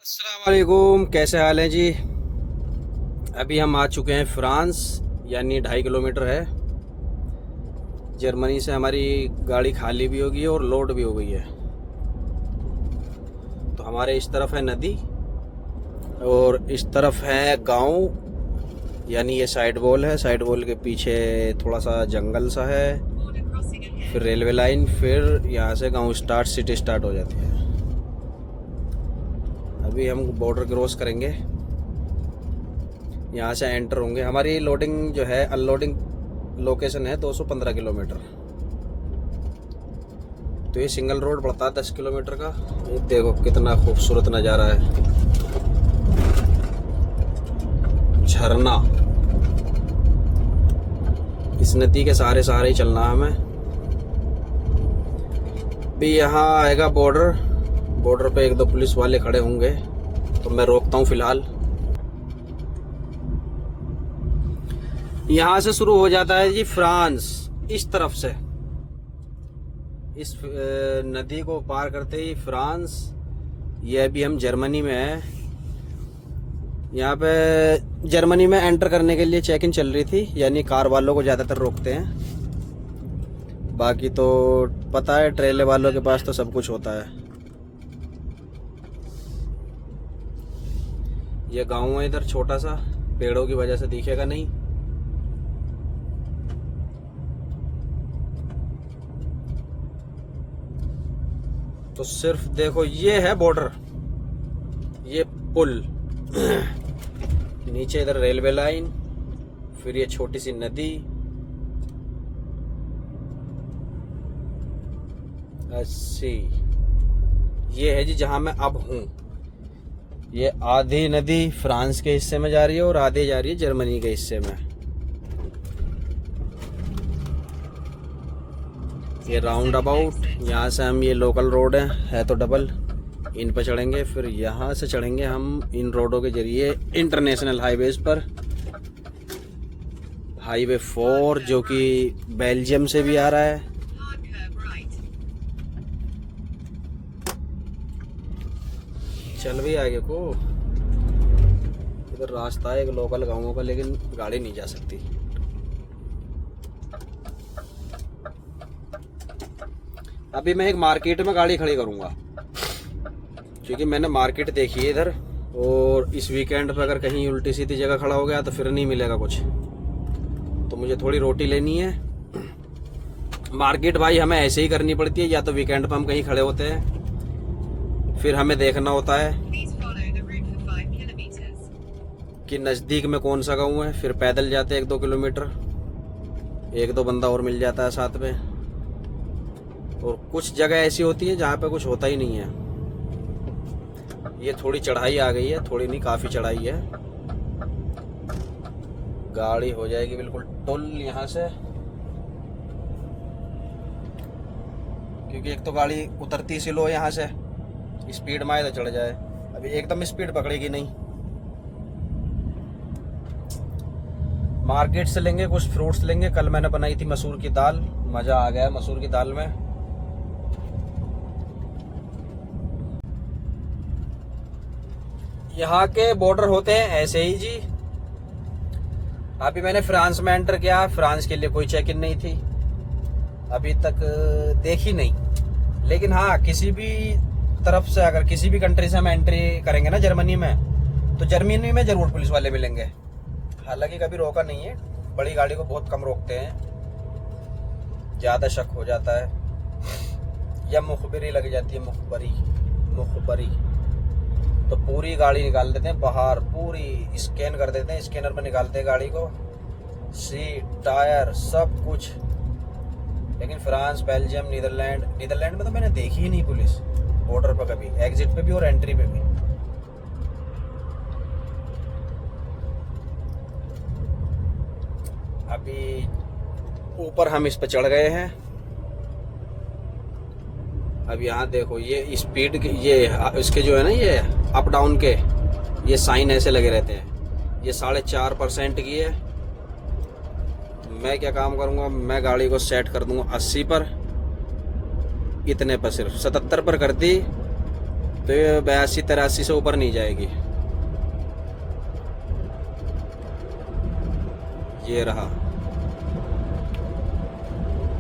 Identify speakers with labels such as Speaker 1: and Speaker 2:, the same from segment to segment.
Speaker 1: अस्सलाम वालेकुम, कैसे हाल हैं जी। अभी हम आ चुके हैं फ्रांस, यानी 2.5 किलोमीटर है। जर्मनी से हमारी गाड़ी खाली भी होगी और लोड भी हो गई है। तो हमारे इस तरफ है नदी और इस तरफ है गांव, यानी ये साइड वॉल है। साइड वॉल के पीछे थोड़ा सा जंगल सा है, फिर रेलवे लाइन, फिर यहाँ से गांव स्टार्ट, सिटी स्टार्ट हो जाती है। अभी हम बॉर्डर क्रॉस करेंगे, यहाँ से एंटर होंगे। हमारी लोडिंग जो है, अनलोडिंग लोकेशन है 215 किलोमीटर। तो ये सिंगल रोड पड़ता है 10 किलोमीटर का। ये देखो कितना खूबसूरत नज़ारा है, झरना। इस नदी के सहारे सहारे ही चलना है हमें। भी यहाँ आएगा बॉर्डर, बॉर्डर पे 1-2 पुलिस वाले खड़े होंगे, तो मैं रोकता हूँ फिलहाल। यहाँ से शुरू हो जाता है जी फ्रांस, इस तरफ से। इस नदी को पार करते ही फ्रांस। ये अभी हम जर्मनी में है। यहाँ पे जर्मनी में एंटर करने के लिए चेक इन चल रही थी, यानी कार वालों को ज़्यादातर रोकते हैं। बाकी तो पता है, ट्रेले वालों के पास तो सब कुछ होता है। ये गांव है इधर छोटा सा, पेड़ों की वजह से दिखेगा नहीं। तो सिर्फ देखो, ये है बॉर्डर, ये पुल नीचे इधर रेलवे लाइन, फिर ये छोटी सी नदी। अस्सी ये है जी जहां मैं अब हूं। ये आधी नदी फ्रांस के हिस्से में जा रही है और आधी जा रही है जर्मनी के हिस्से में। ये राउंड अबाउट, यहाँ से हम, ये लोकल रोड है तो डबल, इन पर चढ़ेंगे। फिर यहाँ से चढ़ेंगे हम इन रोडों के जरिए इंटरनेशनल हाईवेज पर। हाईवे 4 जो कि बेल्जियम से भी आ रहा है। चल भी आगे को, इधर रास्ता है एक लोकल गांवों का, लेकिन गाड़ी नहीं जा सकती। अभी मैं एक मार्केट में गाड़ी खड़ी करूंगा, क्योंकि मैंने मार्केट देखी है इधर, और इस वीकेंड पे अगर कहीं उल्टी सीधी जगह खड़ा हो गया तो फिर नहीं मिलेगा कुछ। तो मुझे थोड़ी रोटी लेनी है। मार्केट भाई हमें ऐसे ही करनी पड़ती है, या तो वीकेंड पे हम कहीं खड़े होते हैं, फिर हमें देखना होता है कि नज़दीक में कौन सा गांव है, फिर पैदल जाते 1-2 किलोमीटर, 1-2 बंदा और मिल जाता है साथ में। और कुछ जगह ऐसी होती है जहाँ पे कुछ होता ही नहीं है। ये थोड़ी चढ़ाई आ गई है, थोड़ी नहीं काफ़ी चढ़ाई है। गाड़ी हो जाएगी बिल्कुल टुल यहाँ से, क्योंकि एक तो गाड़ी उतरती स्लो है यहाँ से, स्पीड में आए तो चढ़ जाए। अभी एकदम स्पीड पकड़ेगी नहीं। मार्केट से लेंगे, कुछ फ्रूट्स लेंगे। कल मैंने बनाई थी मसूर की दाल, मज़ा आ गया मसूर की दाल में। यहाँ के बॉर्डर होते हैं ऐसे ही जी। अभी मैंने फ्रांस में एंटर किया, फ्रांस के लिए कोई चेक इन नहीं थी अभी तक, देखी नहीं। लेकिन हाँ, किसी भी तरफ से, अगर किसी भी कंट्री से हम एंट्री करेंगे ना जर्मनी में, तो जर्मनी में जरूर पुलिस वाले मिलेंगे। हालांकि कभी रोका नहीं है, बड़ी गाड़ी को बहुत कम रोकते हैं, ज़्यादा शक हो जाता है या मुखबिरी लग जाती है। मुखबरी तो पूरी गाड़ी निकाल देते हैं बाहर, पूरी स्कैन कर देते हैं, स्कैनर में निकालते हैं गाड़ी को, सीट, टायर, सब कुछ। लेकिन फ्रांस, बेल्जियम, नीदरलैंड में तो मैंने देखी ही नहीं पुलिस बॉर्डर पर कभी, एग्जिट पे भी और एंट्री पे भी। अभी ऊपर हम इस पे चढ़ गए हैं। अब यहाँ देखो, ये स्पीड के, ये इसके जो है ना, ये अप डाउन के ये साइन ऐसे लगे रहते हैं। ये 4.5% की है। मैं क्या काम करूँगा, मैं गाड़ी को सेट कर दूंगा 80 पर, इतने पर, सिर्फ 77 पर कर दी, तो ये 82-83 से ऊपर नहीं जाएगी। ये रहा,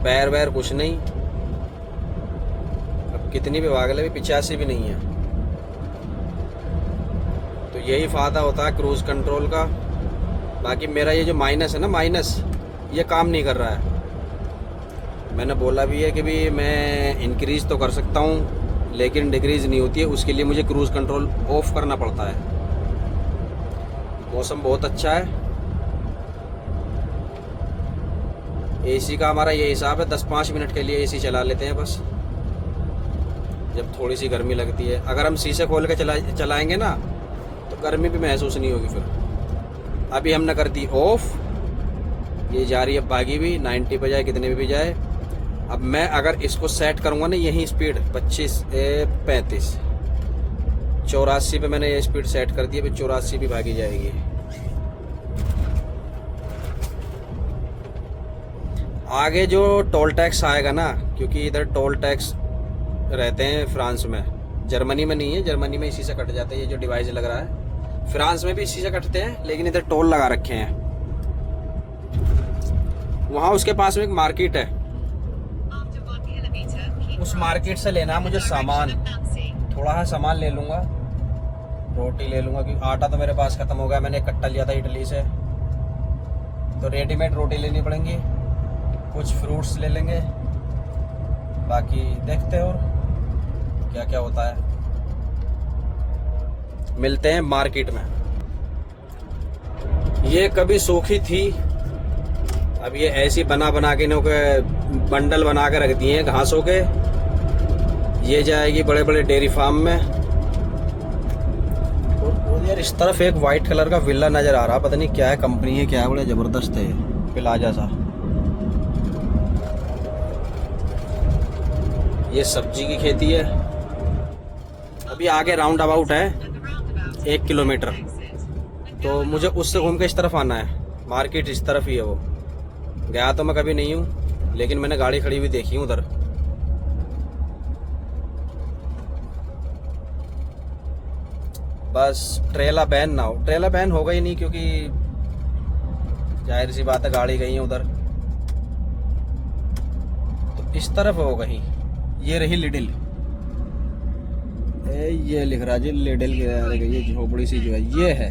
Speaker 1: पैर वैर कुछ नहीं। अब कितनी भी भाग ले, 85 भी नहीं है। तो यही फायदा होता है क्रूज कंट्रोल का। बाकी मेरा ये जो माइनस है ना, माइनस, ये काम नहीं कर रहा है। मैंने बोला भी है कि भी मैं इंक्रीज़ तो कर सकता हूँ लेकिन डिक्रीज़ नहीं होती है, उसके लिए मुझे क्रूज़ कंट्रोल ऑफ करना पड़ता है। मौसम बहुत अच्छा है। एसी का हमारा ये हिसाब है, 10-5 मिनट के लिए एसी चला लेते हैं बस, जब थोड़ी सी गर्मी लगती है। अगर हम शीशे खोल के चलाएंगे ना तो गर्मी भी महसूस नहीं होगी फिर। अभी हमने कर दी ऑफ, ये जा रही है भागी भी 90 पे जाए, कितने भी जाए। अब मैं अगर इसको सेट करूँगा ना, यही स्पीड 35 84 पे मैंने ये स्पीड सेट कर दी है। 84 भी भागी जाएगी। आगे जो टोल टैक्स आएगा ना, क्योंकि इधर टोल टैक्स रहते हैं फ्रांस में, जर्मनी में नहीं है। जर्मनी में इसी से कट जाते हैं। ये जो डिवाइस लग रहा है, फ्रांस में भी इसी से कटते हैं, लेकिन इधर टोल लगा रखे हैं। वहाँ उसके पास में एक मार्केट है, उस मार्केट से लेना है मुझे सामान। थोड़ा सा सामान ले लूँगा, रोटी ले लूँगा, क्योंकि आटा तो मेरे पास ख़त्म हो गया। मैंने एक कट्टा लिया था इटली से, तो रेडीमेड रोटी लेनी पड़ेंगी। कुछ फ्रूट्स ले लेंगे, बाकी देखते हैं और क्या क्या होता है। मिलते हैं मार्केट में। ये कभी सूखी थी, अब ये ऐसी बना बना के इन्हों के बंडल बना के रख दिए हैं घासों के। ये जाएगी बड़े बड़े डेयरी फार्म में। और यार इस तरफ एक वाइट कलर का विला नजर आ रहा, पता नहीं क्या है, कंपनी है क्या है, बड़ा जबरदस्त है, प्लाजा सा। ये सब्जी की खेती है। अभी आगे राउंड अबाउट है 1 किलोमीटर, तो मुझे उससे घूम के इस तरफ आना है। मार्केट इस तरफ ही है। वो गया तो मैं कभी नहीं हूँ, लेकिन मैंने गाड़ी खड़ी हुई देखी हूँ उधर। बस ट्रेला बैन ना हो। ट्रेला बैन होगा ही नहीं, क्योंकि जाहिर सी बात है गाड़ी गई है उधर। तो इस तरफ हो कहीं। ये रही लिडिल, ये लिख रहा जी लिडिल की। ये झोपड़ी सी जो है ये है।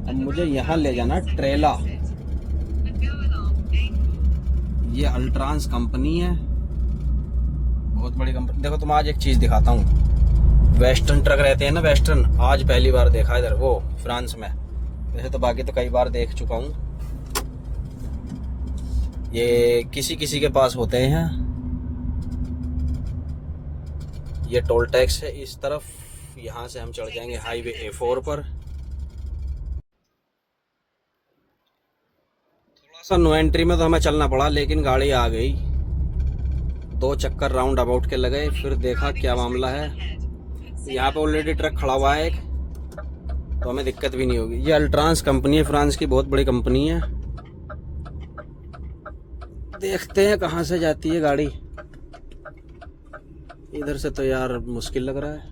Speaker 1: अब मुझे यहाँ ले जाना ट्रेला। ये अल्ट्रांस कंपनी है, बहुत बड़ी कंपनी। देखो तुम, आज एक चीज दिखाता हूँ। वेस्टर्न ट्रक रहते हैं ना, वेस्टर्न, आज पहली बार देखा इधर, वो फ्रांस में। वैसे तो बाकी तो कई बार देख चुका हूँ। ये किसी किसी के पास होते हैं। ये टोल टैक्स है इस तरफ। यहाँ से हम चढ़ जाएंगे हाईवे A4 पर। थोड़ा सा नो एंट्री में तो हमें चलना पड़ा, लेकिन गाड़ी आ गई। 2 चक्कर राउंड अबाउट के लगे, फिर देखा क्या मामला है। यहाँ पे ऑलरेडी ट्रक खड़ा हुआ है एक, तो हमें दिक्कत भी नहीं होगी। ये अल्ट्रांस कंपनी है, फ्रांस की बहुत बड़ी कंपनी है। देखते हैं कहाँ से जाती है गाड़ी। इधर से तो यार मुश्किल लग रहा है।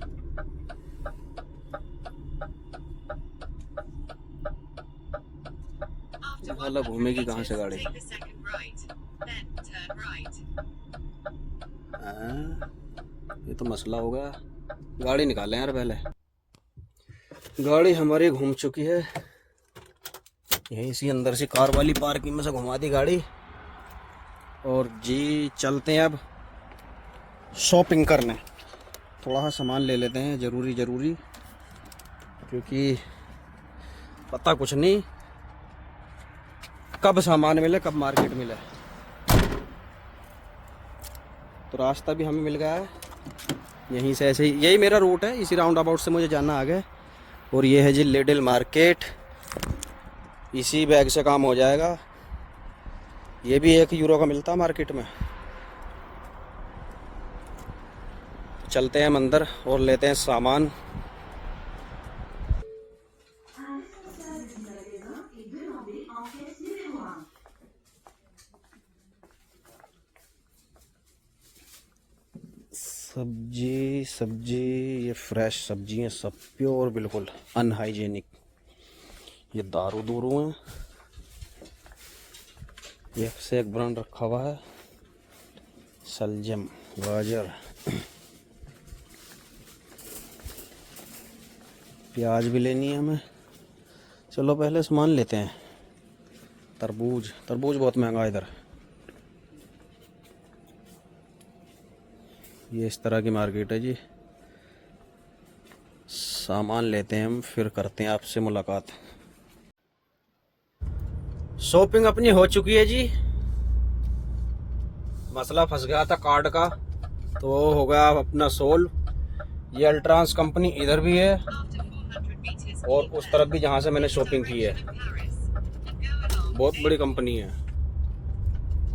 Speaker 1: वाला घूमेगी कहाँ से गाड़ी। ये तो मसला होगा। गाड़ी निकालें यार पहले। गाड़ी हमारी घूम चुकी है। यहीं से अंदर से कार वाली पार्किंग में से घुमा दी गाड़ी। और जी चलते हैं अब शॉपिंग करने। थोड़ा सा सामान ले लेते हैं, ज़रूरी क्योंकि पता कुछ नहीं कब सामान मिले, कब मार्केट मिले। तो रास्ता भी हमें मिल गया है यहीं से। ऐसे ही यही मेरा रूट है, इसी राउंड अबाउट से मुझे जाना आगे। और ये है जी लिडिल मार्केट। इसी बैग से काम हो जाएगा। ये भी 1 यूरो का मिलता है मार्केट में। चलते हैं हम अंदर और लेते हैं सामान। सब्जी सब्जी, ये फ्रेश सब्जी है सब, प्योर बिल्कुल अनहाइजेनिक। ये दारू दूरू हैं, ये से एक ब्रांड रखा हुआ है, सलजम, गाजर, प्याज भी लेनी है हमें। चलो पहले सामान लेते हैं। तरबूज, तरबूज बहुत महंगा है इधर। ये इस तरह की मार्केट है जी। सामान लेते हैं हम, फिर करते हैं आपसे मुलाकात। शॉपिंग अपनी हो चुकी है जी। मसला फंस गया था कार्ड का, तो वो हो गया अपना सोल्व। ये अल्ट्रांस कंपनी इधर भी है और उस तरफ भी जहाँ से मैंने शॉपिंग की है। बहुत बड़ी कंपनी है,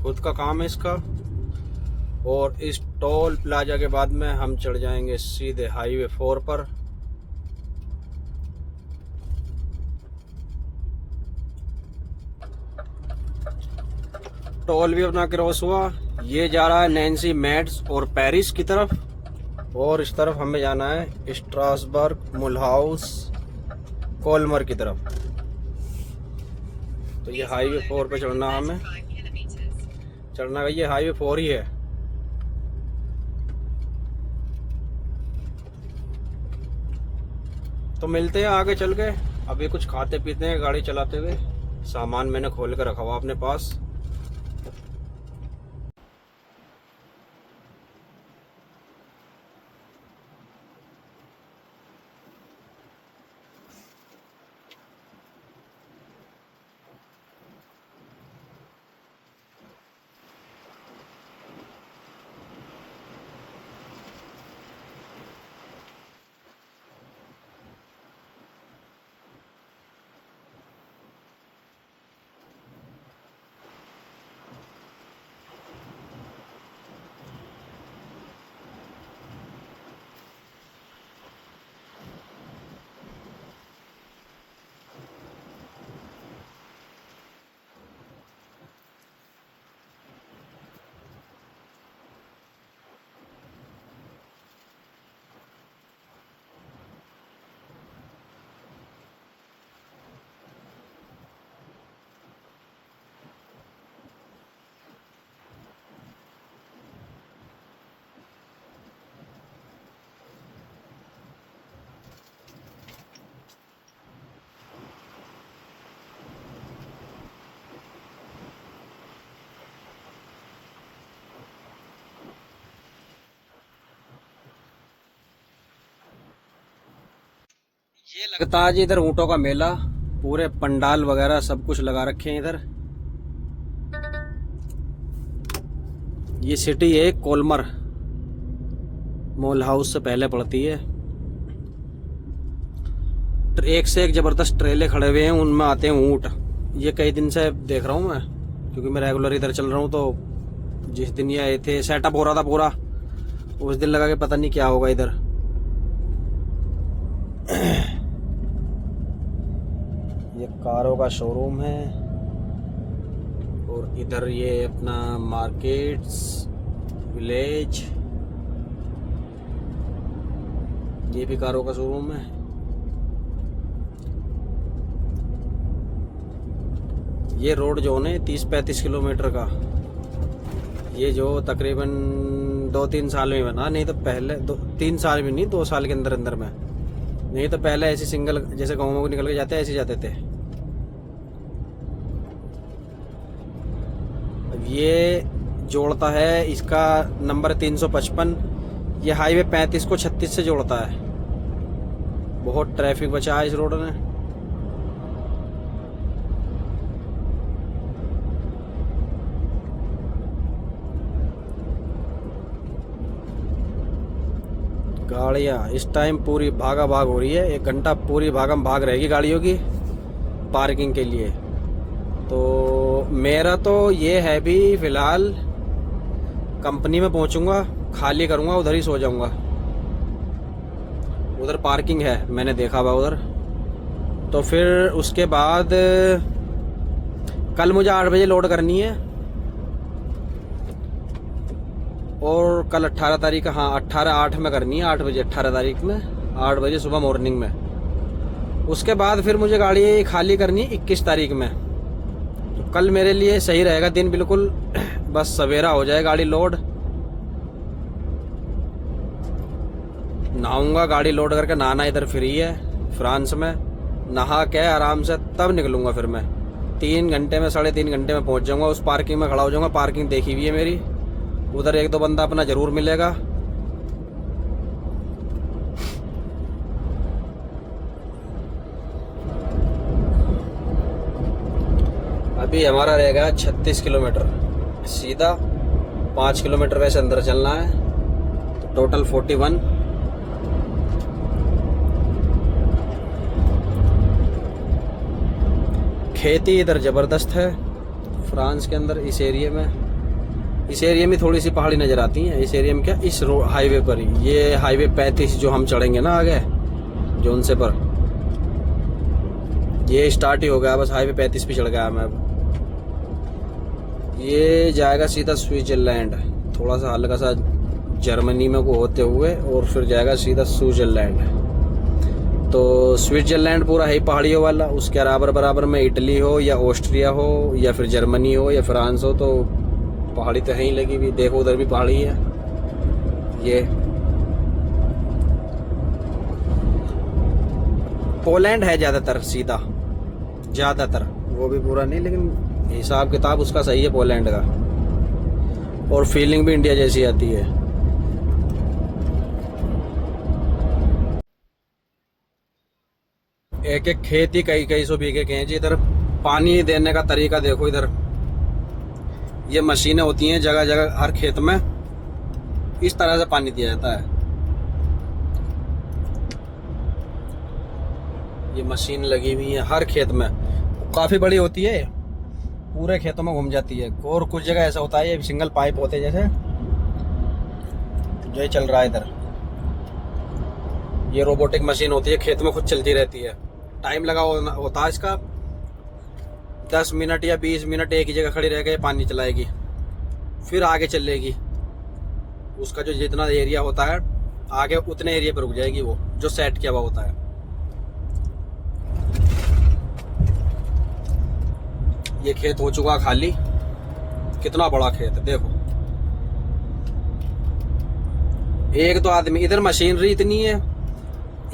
Speaker 1: खुद का काम है इसका। और इस टोल प्लाजा के बाद में हम चढ़ जाएंगे सीधे हाईवे 4 पर। टोल भी अपना क्रॉस हुआ। ये जा रहा है नैन्सी मेड्स और पेरिस की तरफ, और इस तरफ हमें जाना है स्ट्रासबर्ग, मुलहाउस, कोलमर की तरफ। तो ये हाईवे 4 पे चढ़ना हमें, चढ़ना है, ये हाईवे 4 ही है। तो मिलते हैं आगे चल के। अभी कुछ खाते पीते हैं गाड़ी चलाते हुए। सामान मैंने खोल कर रखा हुआ अपने पास। ये लगता है जी इधर ऊँटों का मेला, पूरे पंडाल वगैरह सब कुछ लगा रखे हैं इधर। ये सिटी है कोलमर, मुलहाउस से पहले पड़ती है। एक से एक जबरदस्त ट्रेले खड़े हुए हैं, उनमें आते हैं ऊँट। ये कई दिन से देख रहा हूँ मैं, क्योंकि मैं रेगुलर इधर चल रहा हूँ। तो जिस दिन ये आए थे, सेटअप हो रहा था पूरा, उस दिन लगा कि पता नहीं क्या होगा इधर। ये कारों का शोरूम है, और इधर ये अपना मार्केट्स विलेज, ये भी कारों का शोरूम है। ये रोड जो है 30-35 किलोमीटर का, ये जो तकरीबन 2-3 साल में बना, नहीं तो पहले 3 साल भी नहीं, 2 साल के अंदर अंदर में। नहीं तो पहले ऐसे सिंगल, जैसे गाँव को निकल के जाते हैं ऐसे जाते थे। ये जोड़ता है, इसका नंबर 355। ये हाईवे 35 को 36 से जोड़ता है। बहुत ट्रैफिक बचा है इस रोड में। गाड़ियाँ इस टाइम पूरी भागा भाग हो रही है। 1 घंटा पूरी भागम भाग रहेगी गाड़ियों की पार्किंग के लिए। तो मेरा तो ये है भी, फिलहाल कंपनी में पहुंचूंगा, खाली करूंगा, उधर ही सो जाऊंगा। उधर पार्किंग है, मैंने देखा हुआ उधर। तो फिर उसके बाद कल मुझे 8 बजे लोड करनी है, और कल 18 तारीख, हाँ 18/8 में करनी है, 8 बजे, 18 तारीख में 8 बजे सुबह मॉर्निंग में। उसके बाद फिर मुझे गाड़ी खाली करनी है 21 तारीख में। तो कल मेरे लिए सही रहेगा दिन बिल्कुल, बस सवेरा हो जाए, गाड़ी लोड, नहाऊंगा, गाड़ी लोड करके, नहाना इधर फ्री है फ्रांस में, नहा के आराम से तब निकलूंगा। फिर मैं 3 घंटे में, 3.5 घंटे में पहुंच जाऊंगा। उस पार्किंग में खड़ा हो जाऊंगा, पार्किंग देखी हुई है मेरी, उधर 1-2 बंदा अपना जरूर मिलेगा। अभी हमारा रहेगा 36 किलोमीटर सीधा, 5 किलोमीटर वैसे अंदर चलना है, तो टोटल 41। खेती इधर ज़बरदस्त है फ्रांस के अंदर। इस एरिया में थोड़ी सी पहाड़ी नज़र आती हैं। इस एरिया में क्या, इस हाईवे पर ही, ये हाईवे 35 जो हम चढ़ेंगे ना आगे जोन से पर, ये स्टार्ट ही हो गया, बस हाईवे 35 पे चढ़ गया मैं अब। ये जाएगा सीधा स्विट्जरलैंड, थोड़ा सा हल्का सा जर्मनी में को होते हुए, और फिर जाएगा सीधा स्विट्जरलैंड। तो स्विट्जरलैंड पूरा है पहाड़ियों वाला, उसके बराबर में इटली हो या ऑस्ट्रिया हो या फिर जर्मनी हो या फ्रांस हो, तो पहाड़ी तो है ही लगी हुई। देखो उधर भी पहाड़ी है। ये पोलैंड है ज़्यादातर, सीधा ज़्यादातर, वो भी पूरा नहीं, लेकिन हिसाब किताब उसका सही है पोलैंड का, और फीलिंग भी इंडिया जैसी आती है। एक एक खेत ही कई सौ बीघे के हैं जी। इधर पानी देने का तरीका देखो, इधर ये मशीनें होती हैं जगह जगह, हर खेत में इस तरह से पानी दिया जाता है। ये मशीन लगी हुई है हर खेत में, काफ़ी बड़ी होती है, पूरे खेतों में घूम जाती है। और कुछ जगह ऐसा होता है ये सिंगल पाइप होते हैं, जैसे जो ये चल रहा है इधर, ये रोबोटिक मशीन होती है, खेत में खुद चलती रहती है। टाइम लगा होता है इसका, 10 मिनट या 20 मिनट एक ही जगह खड़ी रह के पानी चलाएगी, फिर आगे चलेगी। उसका जो जितना एरिया होता है आगे, उतने एरिया पर रुक जाएगी वो, जो सेट किया हुआ होता है। ये खेत हो चुका खाली, कितना बड़ा खेत है देखो। एक तो आदमी, इधर मशीनरी इतनी है,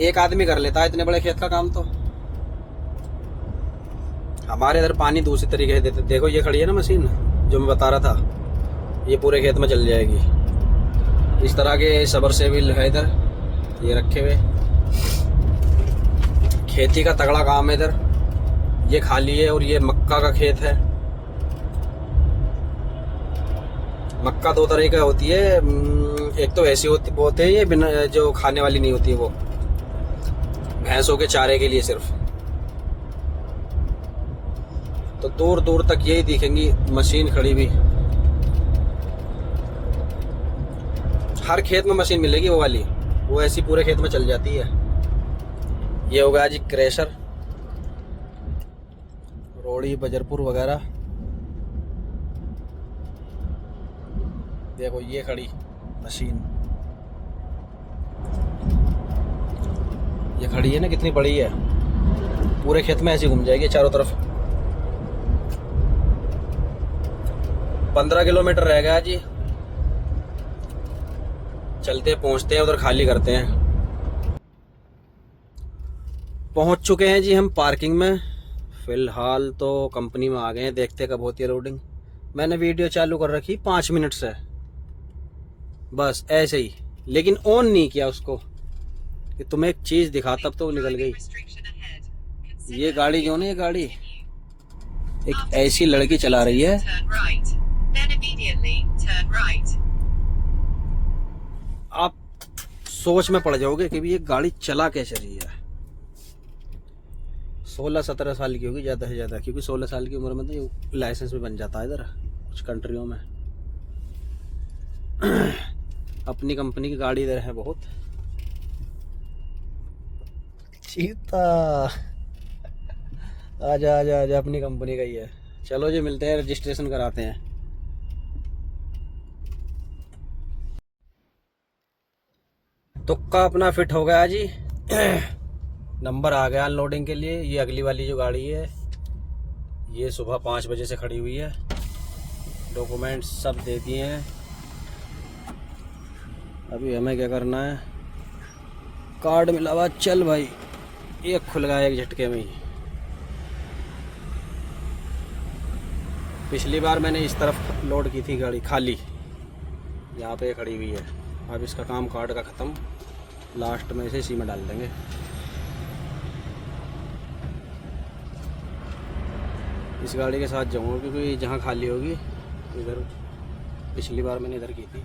Speaker 1: एक आदमी कर लेता है इतने बड़े खेत का काम। तो हमारे इधर पानी दूसरी तरीके से देते। देखो ये खड़ी है ना मशीन जो मैं बता रहा था, ये पूरे खेत में चल जाएगी। इस तरह के सबमर्सिबल है इधर, ये रखे हुए। खेती का तगड़ा काम है इधर। ये खाली है और ये मक्का का खेत है। मक्का 2 तरह का होती है, एक तो ऐसी होती है, ये बिना जो खाने वाली नहीं होती है, वो भैंसों के चारे के लिए सिर्फ। तो दूर दूर तक यही दिखेंगी मशीन खड़ी हुई, हर खेत में मशीन मिलेगी वो वाली, वो ऐसी पूरे खेत में चल जाती है। ये हो गया जी क्रेशर, रोड़ी बजरपुर वगैरह। देखो ये खड़ी मशीन, ये खड़ी है ना, कितनी बड़ी है, पूरे खेत में ऐसी घूम जाएगी चारों तरफ। 15 किलोमीटर रह गया जी, चलते पहुंचते हैं उधर, खाली करते हैं। पहुंच चुके हैं जी हम पार्किंग में। फिलहाल तो कंपनी में आ गए हैं, देखते कब होती है लोडिंग। मैंने वीडियो चालू कर रखी 5 मिनट से, बस ऐसे ही, लेकिन ऑन नहीं किया उसको कि तुम्हें एक चीज दिखा, तब तो निकल गई। ये गाड़ी जो ना, ये गाड़ी एक ऐसी लड़की चला रही है, आप सोच में पड़ जाओगे कि ये गाड़ी चला कैसे रही है। 16-17 साल की होगी ज़्यादा से ज़्यादा, क्योंकि 16 साल की उम्र में तो लाइसेंस भी बन जाता है इधर कुछ कंट्रियों में। अपनी कंपनी की गाड़ी इधर है बहुत। चीता आजा आजा आजा, अपनी कंपनी का ही है। चलो जी मिलते हैं, रजिस्ट्रेशन कराते हैं। तुक्का अपना फिट हो गया जी। नंबर आ गया अनलोडिंग के लिए। ये अगली वाली जो गाड़ी है ये सुबह 5 बजे से खड़ी हुई है। डॉक्यूमेंट्स सब दे दिए हैं। अभी हमें क्या करना है, कार्ड मिला हुआ, चल भाई। ये खुल गया एक झटके में ही। पिछली बार मैंने इस तरफ लोड की थी गाड़ी खाली, यहाँ पे खड़ी हुई है। अब इसका काम कार्ड का ख़त्म, लास्ट में इसे इसी में डाल देंगे। इस गाड़ी के साथ जाऊँगा क्योंकि जहाँ खाली होगी इधर, पिछली बार मैंने इधर की थी।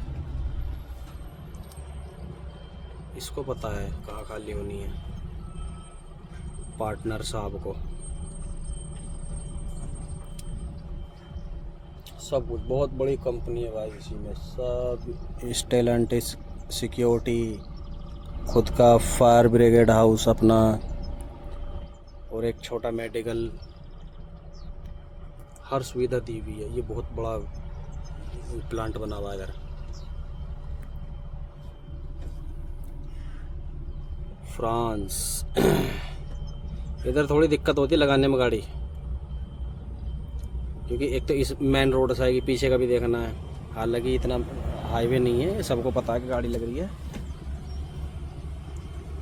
Speaker 1: इसको पता है कहाँ खाली होनी है, पार्टनर साहब को। सब कुछ बहुत बड़ी कंपनी है भाई, इसी में सब स्टेलेंटिस सिक्योरिटी, खुद का फायर ब्रिगेड हाउस अपना, और एक छोटा मेडिकल, हर सुविधा दी हुई है। ये बहुत बड़ा प्लांट बना हुआ है इधर। फ्रांस। इधर थोड़ी दिक्कत होती है लगाने में गाड़ी, क्योंकि एक तो इस मेन रोड से आएगी, पीछे का भी देखना है। हालांकि इतना हाईवे नहीं है, सबको पता है कि गाड़ी लग रही है।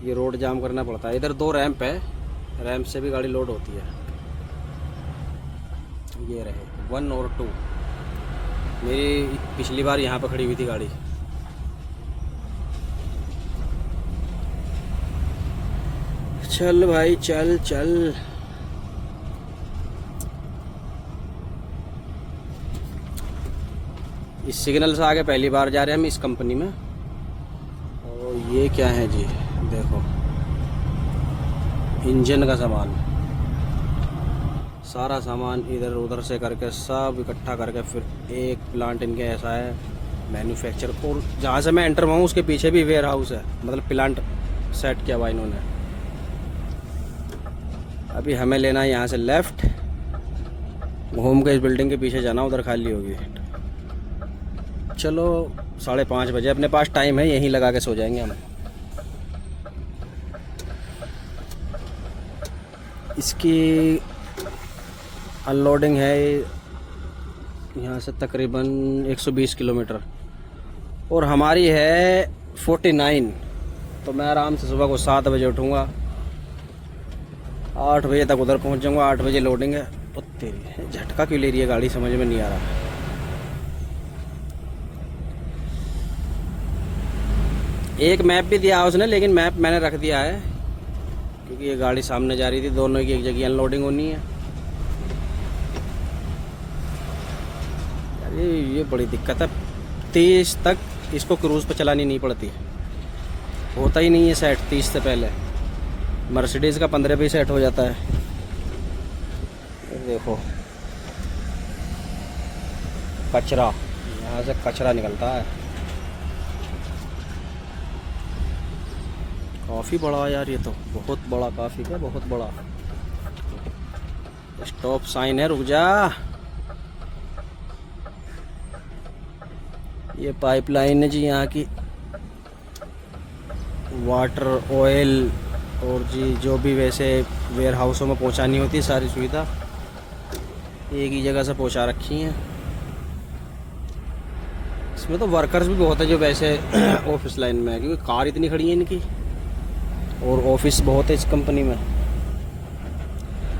Speaker 1: ये रोड जाम करना पड़ता है। इधर 2 रैंप है, रैंप से भी गाड़ी लोड होती है। ये रहे 1 और 2। मेरी पिछली बार यहाँ पर खड़ी हुई थी गाड़ी। चल भाई चल चल। इस सिग्नल से आगे पहली बार जा रहे हैं हम इस कंपनी में। और ये क्या है जी, देखो इंजन का सामान, सारा सामान इधर उधर से करके सब इकट्ठा करके फिर एक प्लांट इनके ऐसा है मैन्युफैक्चर। और जहाँ से मैं एंटर हुआ हूँ उसके पीछे भी वेयर हाउस है, मतलब प्लांट सेट किया हुआ इन्होंने। अभी हमें लेना है यहाँ से लेफ़्ट, घूम के इस बिल्डिंग के पीछे जाना, उधर खाली होगी। चलो 5:30 बजे अपने पास टाइम है, यहीं लगा के सो जाएंगे हम। इसकी अनलोडिंग है यहाँ से तकरीबन 120 किलोमीटर और हमारी है 49। तो मैं आराम से सुबह को 7 बजे उठूँगा, 8 बजे तक उधर पहुँच जाऊँगा। 8 बजे लोडिंग है। तो तेरी झटका क्यों ले रही है गाड़ी, समझ में नहीं आ रहा। एक मैप भी दिया उसने, लेकिन मैप मैंने रख दिया है क्योंकि ये गाड़ी सामने जा रही थी, दोनों की एक जगह अनलोडिंग होनी है। अरे ये बड़ी दिक्कत है, 30 तक इसको क्रूज़ पे चलानी नहीं पड़ती, होता ही नहीं है सेट 30 से पहले। मर्सिडीज़ का 15 भी सेट हो जाता है। देखो कचरा, यहाँ से कचरा निकलता है। काफ़ी बड़ा यार, ये तो बहुत बड़ा, काफ़ी क्या बहुत बड़ा। स्टॉप साइन है, रुक जा। ये पाइपलाइन है जी यहाँ की, वाटर, ऑयल और जी जो भी वैसे वेयर हाउसों में पहुँचानी होती है सारी सुविधा एक ही जगह से पहुँचा रखी हैं। इसमें तो वर्कर्स भी बहुत है जो वैसे ऑफिस लाइन में है, क्योंकि कार इतनी खड़ी है इनकी और ऑफिस बहुत है इस कंपनी में।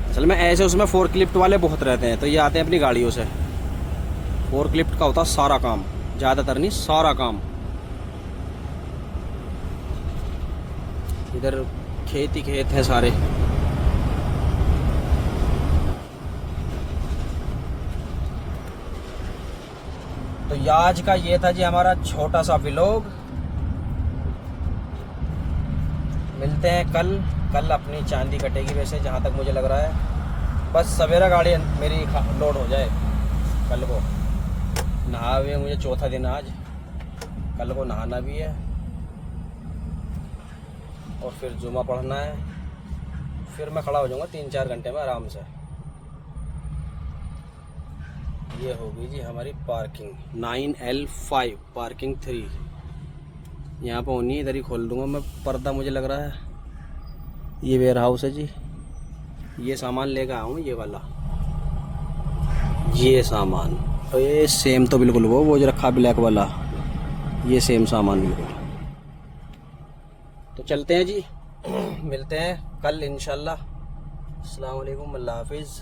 Speaker 1: असल में ऐसे उसमें फोर्कलिफ्ट वाले बहुत रहते हैं, तो ये आते हैं अपनी गाड़ियों से। फोर्कलिफ्ट का होता है सारा काम, ज़्यादातर नहीं सारा काम। इधर खेत ही खेत है सारे। तो आज का ये था जी हमारा छोटा सा व्लॉग। मिलते हैं कल अपनी चांदी कटेगी वैसे, जहाँ तक मुझे लग रहा है। बस सवेरा गाड़ी मेरी लोड हो जाए कल को। नहा हुए मुझे चौथा दिन आज, कल को नहाना भी है और फिर जुमा पढ़ना है। फिर मैं खड़ा हो जाऊँगा 3-4 घंटे में आराम से। ये होगी जी हमारी पार्किंग 9L5 पार्किंग 3। यहाँ पर होनी है, इधर ही खोल दूंगा मैं पर्दा। मुझे लग रहा है ये वेयर हाउस है जी। ये सामान लेकर आया हूँ, ये वाला, ये सामान। और ये सेम तो बिल्कुल वो जो रखा ब्लैक वाला, ये सेम सामान बिल्कुल। तो चलते हैं जी, मिलते हैं कल इंशाल्लाह। अस्सलाम वालेकुम, अल्लाह हाफिज़।